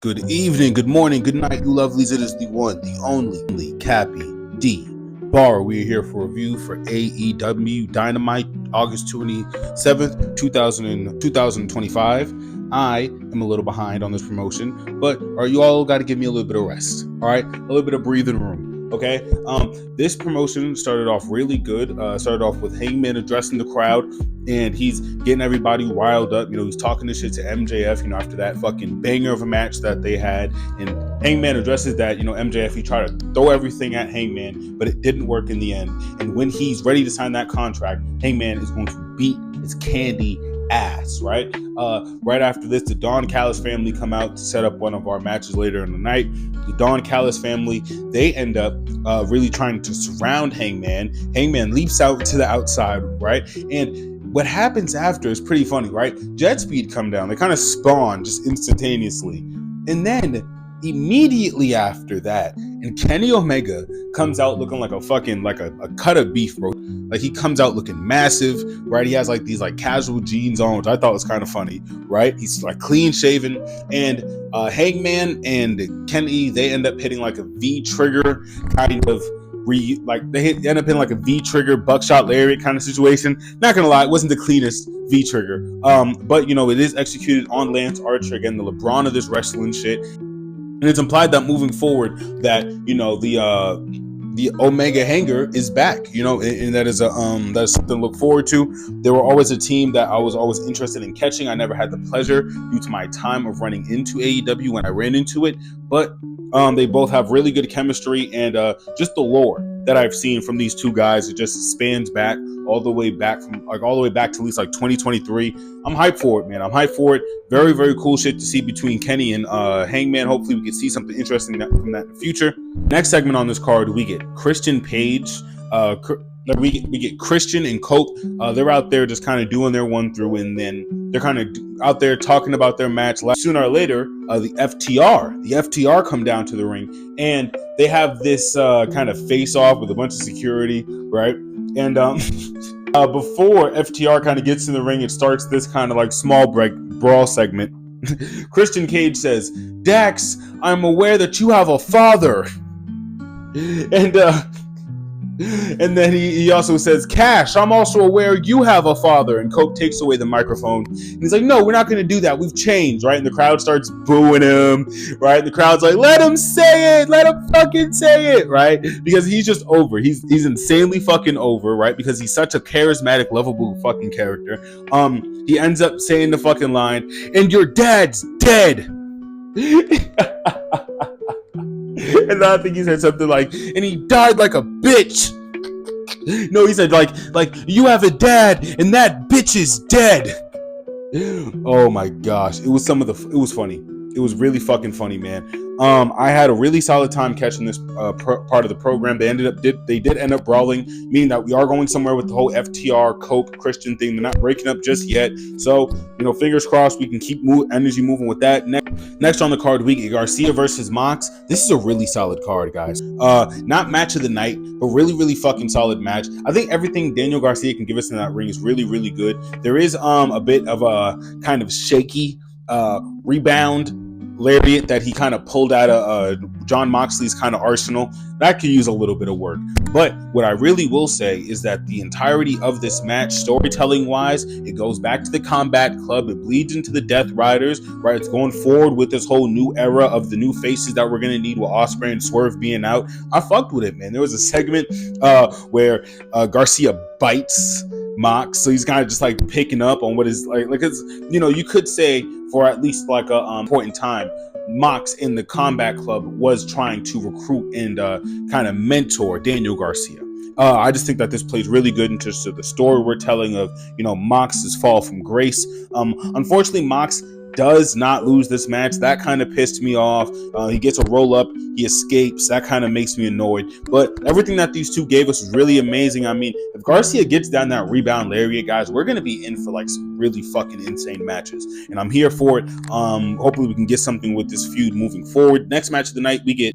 Good evening, good morning, good night, you lovelies. It is the one, the only Cappy D Bar. We are here for a review for AEW Dynamite, August 27th, 2025. I am a little behind on this promotion, but you all got to give me a little bit of rest, all right? A little bit of breathing room. Okay, this promotion started off really good. Started off with Hangman addressing the crowd, and he's getting everybody riled up. He's talking this shit to MJF. After that fucking banger of a match that they had, and Hangman addresses that. MJF, he tried to throw everything at Hangman, but it didn't work in the end. And when he's ready to sign that contract, Hangman is going to beat his candy ass, right? Right after this, the Don Callis family come out to set up one of our matches later in the night. The Don Callis family, they end up really trying to surround Hangman. Hangman leaps out to the outside, right? And what happens after is pretty funny, right? Jet speed come down. They kind of spawn just instantaneously. And then immediately after that, and Kenny Omega comes out looking like a fucking, like a cut of beef, bro. Like, he comes out looking massive, right? He has like these like casual jeans on, which I thought was kind of funny, right? He's like clean shaven, and Hangman and Kenny, they end up hitting like a V trigger kind of they end up in like a V trigger buckshot lariat kind of situation. Not gonna lie, it wasn't the cleanest V trigger, but it is executed on Lance Archer, again, the LeBron of this wrestling shit. And it's implied that moving forward, that the Omega Hanger is back, and that is that's something to look forward to. They were always a team that I was always interested in catching. I never had the pleasure due to my time of running into AEW when I ran into it, but they both have really good chemistry, and just the lore that I've seen from these two guys, it just spans back all the way back to at least like 2023. I'm hyped for it, man. I'm hyped for it. Very, very cool shit to see between Kenny and Hangman. Hopefully we can see something interesting from that in the future. Next segment on this card, we get Christian Page. We get Christian and Cope. They're out there just kind of doing their one through, and then they're kind of out there talking about their match. Sooner or later, the FTR come down to the ring, and they have this kind of face off with a bunch of security, right? And before FTR kind of gets in the ring, it starts this kind of like small brawl segment. Christian Cage says, "Dax, I'm aware that you have a father," and then he also says, "Cash, I'm also aware you have a father." And Cope takes away the microphone. And he's like, "No, we're not going to do that. We've changed," right? And the crowd starts booing him, right? The crowd's like, "Let him say it. Let him fucking say it," right? Because he's just over. He's insanely fucking over, right? Because he's such a charismatic, lovable fucking character. He ends up saying the fucking line, "And your dad's dead." And I think he said something like, "And he died like a bitch." No, he said like "You have a dad, and that bitch is dead." Oh my gosh, it was funny. It was really fucking funny, man. I had a really solid time catching this part of the program. They did end up brawling, meaning that we are going somewhere with the whole FTR Cope Christian thing. They're not breaking up just yet, so fingers crossed we can keep energy moving with that. Next on the card, we get Garcia versus Mox. This is a really solid card, guys. Not match of the night, but really, really fucking solid match. I think everything Daniel Garcia can give us in that ring is really, really good. There is a bit of a kind of shaky rebound lariat that he kind of pulled out of John Moxley's kind of arsenal. That could use a little bit of work. But what I really will say is that the entirety of this match, storytelling wise, it goes back to the Combat Club. It bleeds into the Death Riders, right? It's going forward with this whole new era of the new faces that we're going to need with Ospreay and Swerve being out. I fucked with it, man. There was a segment where Garcia bites Mox, so he's kind of just like picking up on what is like it's, you could say for at least like a point in time, Mox in the Combat Club was trying to recruit and kind of mentor Daniel Garcia. I just think that this plays really good into the story we're telling of Mox's fall from grace. Unfortunately, Mox does not lose this match. That kind of pissed me off. He gets a roll up, he escapes. That kind of makes me annoyed. But everything that these two gave us was really amazing. I mean, if Garcia gets down that rebound lariat, guys, we're going to be in for like some really fucking insane matches. And I'm here for it. Hopefully we can get something with this feud moving forward. Next match of the night, we get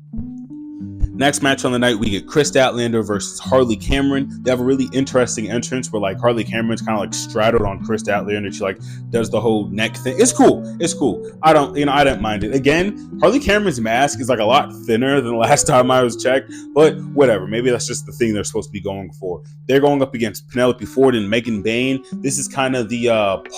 Next match on the night, we get Chris Statlander versus Harley Cameron. They have a really interesting entrance where like Harley Cameron's kind of like straddled on Chris Statlander. She like does the whole neck thing. It's cool. It's cool. I didn't mind it. Again, Harley Cameron's mask is like a lot thinner than the last time I was checked, but whatever. Maybe that's just the thing they're supposed to be going for. They're going up against Penelope Ford and Megan Bayne. This is kind of the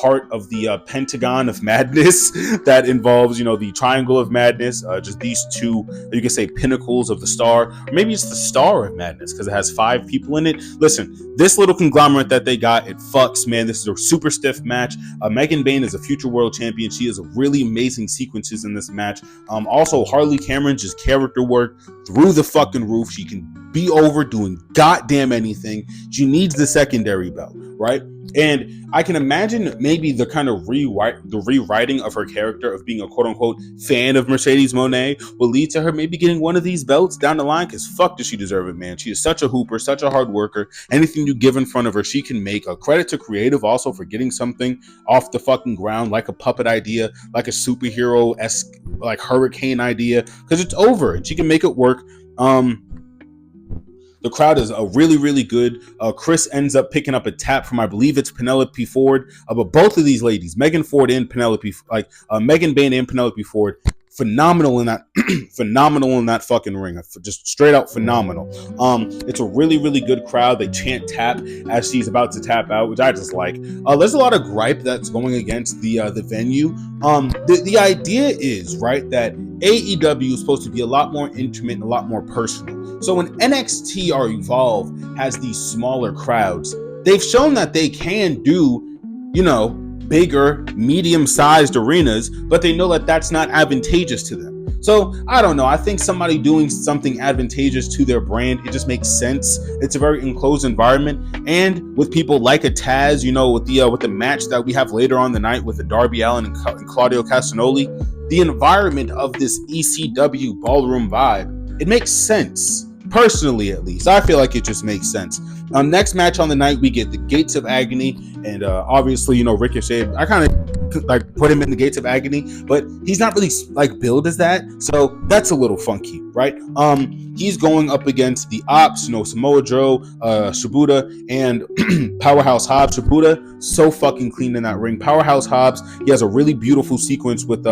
part of the Pentagon of Madness that involves, the Triangle of Madness. Just these two, you can say, pinnacles of the star. Or maybe it's the Star of Madness because it has 5 people in it. Listen, this little conglomerate that they got, it fucks, man. This is a super stiff match. Megan Bayne is a future world champion. She has really amazing sequences in this match. Also, Harley Cameron, just character work through the fucking roof. She can be over doing goddamn anything. She needs the secondary belt, right? And I can imagine maybe the kind of rewriting of her character of being a quote-unquote fan of Mercedes Moné will lead to her maybe getting one of these belts down the line, because fuck does she deserve it, man. She is such a hooper, such a hard worker. Anything you give in front of her, she can make. A credit to creative also for getting something off the fucking ground, like a puppet idea, like a superhero-esque, like hurricane idea, because it's over and she can make it work. The crowd is really, really good. Chris ends up picking up a tap from, I believe it's Penelope Ford. But both of these ladies, Megan Ford and Penelope, Megan Bayne and Penelope Ford, phenomenal in that, phenomenal in that fucking ring. Just straight out phenomenal. It's a really, really good crowd. They chant tap as she's about to tap out, which I just like. There's a lot of gripe that's going against the venue. The idea is, right, that AEW is supposed to be a lot more intimate and a lot more personal. So when NXT or Evolve has these smaller crowds, they've shown that they can do, bigger, medium-sized arenas, but they know that that's not advantageous to them. So I don't know. I think somebody doing something advantageous to their brand, it just makes sense. It's a very enclosed environment, and with people like a Taz, with the match that we have later on the night with the Darby Allin and Claudio Castagnoli, the environment of this ECW ballroom vibe, it makes sense. Personally, at least, I feel like it just makes sense. Next match on the night, we get the Gates of Agony, and obviously, Ricochet. I kind of like put him in the Gates of Agony, but he's not really like billed as that, so that's a little funky, right? He's going up against the Ops, Samoa Joe, Shibuya, and Powerhouse Hobbs. Shibuya, so fucking clean in that ring. Powerhouse Hobbs, he has a really beautiful sequence with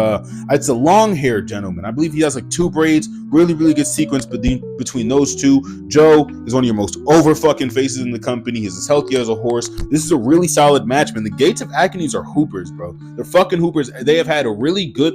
it's a long-haired gentleman. I believe he has like 2 braids. Really, really good sequence between those two. Joe is one of your most over fucking faces in the company. He's as healthy as a horse. This is a really solid match, man. The Gates of Agonies are hoopers, bro. They're fucking hoopers. They have had a really good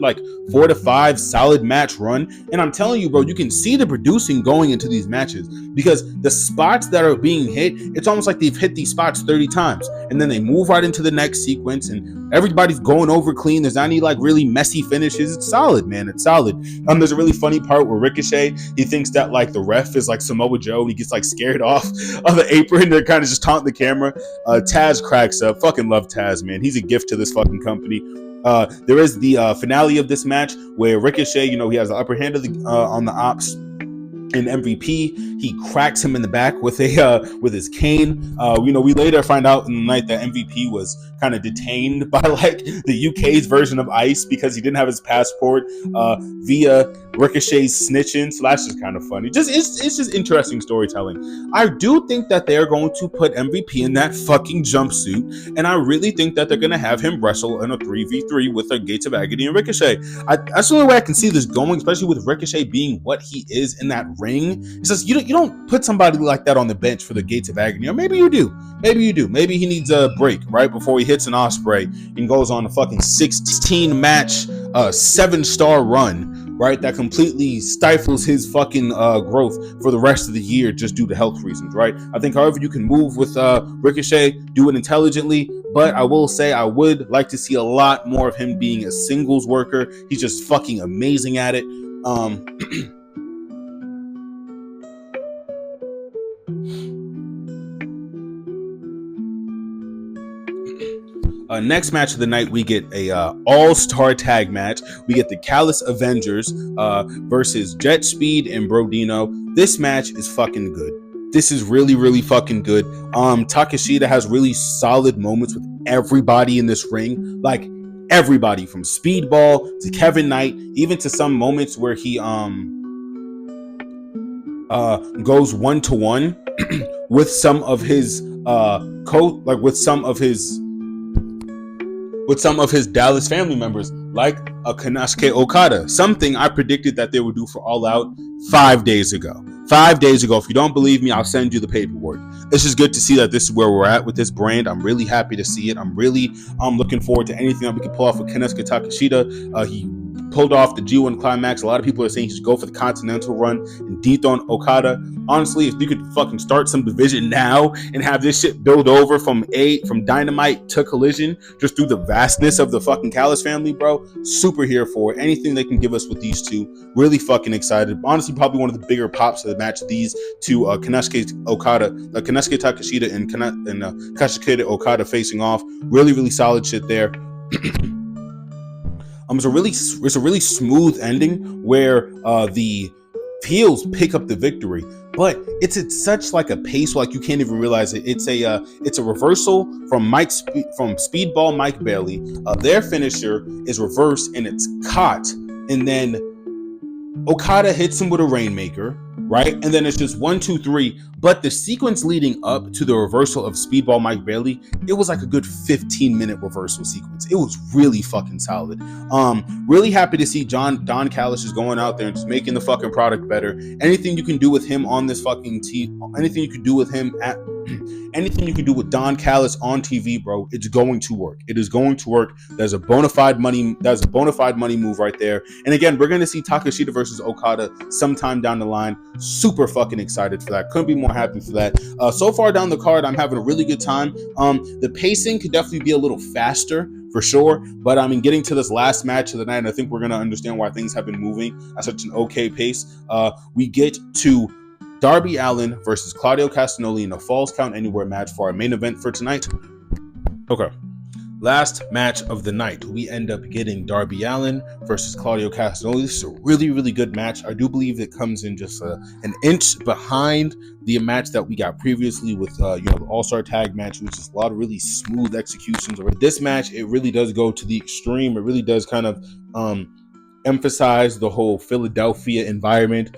4 to 5 solid match run. And I'm telling you, bro, you can see the producing going into these matches, because the spots that are being hit, it's almost like they've hit these spots 30 times. And then they move right into the next sequence and everybody's going over clean. There's not any really messy finishes. It's solid, man. It's solid. There's a really funny part where Ricochet, he thinks that the ref is Samoa Joe, and he gets scared off of the apron. They're kind of just taunting the camera. Taz cracks up. Fucking love Taz, man. He's a gift to this fucking company. There is the finale of this match where Ricochet, he has the upper hand of on the Ops. And MVP, he cracks him in the back with his cane. We later find out in the night that MVP was kind of detained by the UK's version of ICE because he didn't have his passport via Ricochet's snitching. So that's just kind of funny. It's just interesting storytelling. I do think that they're going to put MVP in that fucking jumpsuit, and I really think that they're going to have him wrestle in a 3v3 with the Gates of Agony and Ricochet. That's the only way I can see this going, especially with Ricochet being what he is in that ring. It's just you don't put somebody like that on the bench for the Gates of Agony, or maybe you do. Maybe he needs a break right before he hits an Osprey and goes on a fucking 16 match 7-star run, right? That completely stifles his fucking growth for the rest of the year just due to health reasons, right? I think however you can move with Ricochet, do it intelligently, but I will say I would like to see a lot more of him being a singles worker. He's just fucking amazing at it. Next match of the night, we get a all-star tag match. We get the Callous Avengers versus Jet Speed and Brodino. This match is fucking good. This is really, really fucking good. Takeshita has really solid moments with everybody in this ring. Everybody from Speedball to Kevin Knight, even to some moments where he goes 1-to-1 with some of his with some of his Dallas family members, like a Konosuke Okada. Something I predicted that they would do for All Out 5 days ago. 5 days ago. If you don't believe me, I'll send you the paperwork. It's just good to see that this is where we're at with this brand. I'm really happy to see it. I'm really looking forward to anything that we can pull off with Konosuke Takeshita. He pulled off the G1 climax. A lot of people are saying he should go for the Continental run and dethrone Okada. Honestly, if you could fucking start some division now and have this shit build over from Dynamite to Collision, just through the vastness of the fucking Callis family, bro, super here for it. Anything they can give us with these two, really fucking excited. Honestly, probably one of the bigger pops of the match, these two, Konosuke Takeshita and Kazuchika Okada facing off. Really, really solid shit there. It's a really smooth ending where the heels pick up the victory, but it's at such like a pace like you can't even realize it. It's a reversal from Speedball Mike Bailey. Their finisher is reversed and it's caught, and then Okada hits him with a Rainmaker, right? And then it's just 1, 2, 3. But the sequence leading up to the reversal of Speedball Mike Bailey, it was like a good 15-minute reversal sequence. It was really fucking solid. Really happy to see Don Callis is going out there and just making the fucking product better. Anything you can do with him on this fucking team, anything you can do with him at anything you can do with Don Callis on TV, bro, it's going to work. It is going to work. That's a bona fide money move right there. And again, we're gonna see Takeshita versus Okada sometime down the line. Super fucking excited for that. Couldn't be more happy for that. So far down the card, I'm having a really good time. The pacing could definitely be a little faster for sure, but I mean, getting to this last match of the night, I think we're gonna understand why things have been moving at such an okay pace. We get to Darby Allin versus Claudio Castagnoli in a Falls Count Anywhere match for our main event for tonight. Okay. Last match of the night, we end up getting Darby Allin versus Claudio Castagnoli. This is a really, really good match. I do believe it comes in just an inch behind the match that we got previously with the All-Star Tag match, which is a lot of really smooth executions. But this match, it really does go to the extreme. It really does kind of emphasize the whole Philadelphia environment.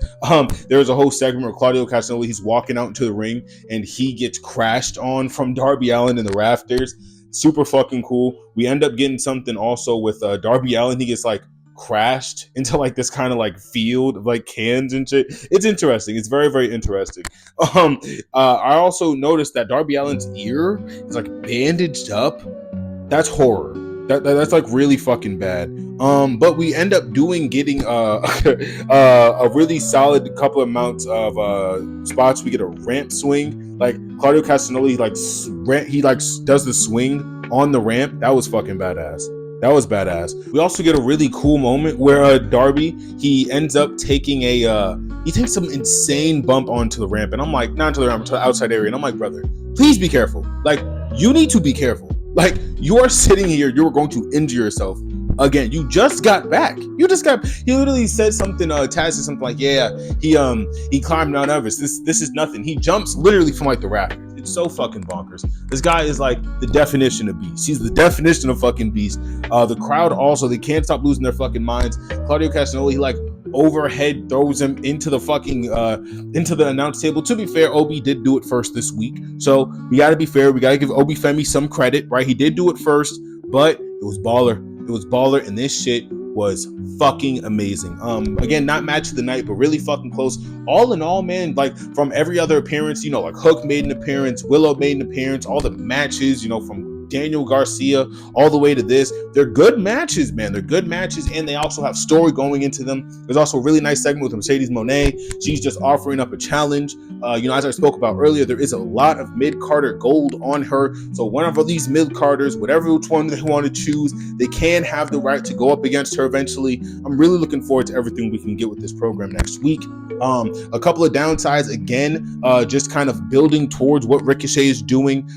There's a whole segment where Claudio Castagnoli, he's walking out into the ring and he gets crashed on from Darby Allin in the rafters. Super fucking cool. We end up getting something also with Darby Allin. He gets like crashed into like this kind of like field of like cans and shit. It's interesting. It's very, very interesting. I also noticed that Darby Allin's ear is like bandaged up. That's horror. That's like really fucking bad. But we end up getting a really solid couple amounts of spots. We get a ramp swing. Like Claudio Castagnoli, he does the swing on the ramp. That was fucking badass. That was badass. We also get a really cool moment where Darby, he ends up taking he takes some insane bump onto the ramp, and I'm like, not to the ramp, to the outside area, and I'm like, brother, please be careful. Like, you need to be careful. Like, you are sitting here, you're going to injure yourself again. You just got back. He literally said something, Taz said something like, yeah, he climbed Mount Everest. This is nothing. He jumps literally from like the rafters. It's so fucking bonkers. This guy is like the definition of beast. He's the definition of fucking beast. The crowd also, they can't stop losing their fucking minds. Claudio Castagnoli, he like overhead throws him into the fucking into the announce table. To be fair, Obi did do it first this week, so we gotta be fair. We gotta give Obi Femi some credit, right? He did do it first, but it was baller. It was baller, and this shit was fucking amazing. Again, not match of the night, but really fucking close. All in all, man, like from every other appearance, like Hook made an appearance, Willow made an appearance, all the matches, from Daniel Garcia all the way to this, they're good matches, man. They're good matches, and they also have story going into them. There's also a really nice segment with Mercedes Moné. She's just offering up a challenge. As I spoke about earlier, there is a lot of mid-Carter gold on her. So whenever these mid-Carters, whatever which one they want to choose, they can have the right to go up against her eventually. I'm really looking forward to everything we can get with this program next week. A couple of downsides, again, just kind of building towards what Ricochet is doing,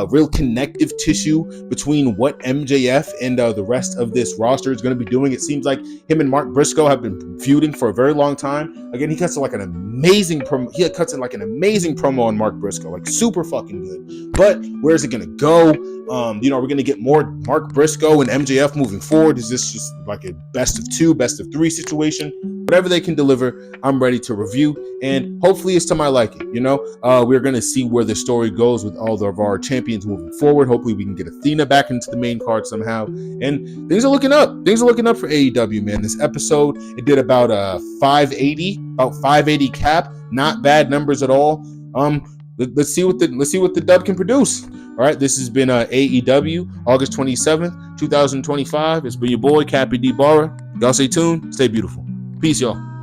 real connective tissue between what MJF and the rest of this roster is going to be doing. It seems like him and Mark Briscoe have been feuding for a very long time. Again, he cuts in like an amazing promo on Mark Briscoe, like super fucking good. But where is it going to go? We're going to get more Mark Briscoe and MJF moving forward. Is this just like a best of 2, best of 3 situation? whatever they can deliver, I'm ready to review, and hopefully it's to my liking. We're going to see where the story goes with all of our champions moving forward. Hopefully we can get Athena back into the main card somehow, and things are looking up. Things are looking up for AEW, man. This episode, it did about 580 cap. Not bad numbers at all. Let's see what the dub can produce. All right, this has been AEW, August 27th, 2025. It's been your boy, Cappy D. Barra. Y'all stay tuned. Stay beautiful. Peace, y'all.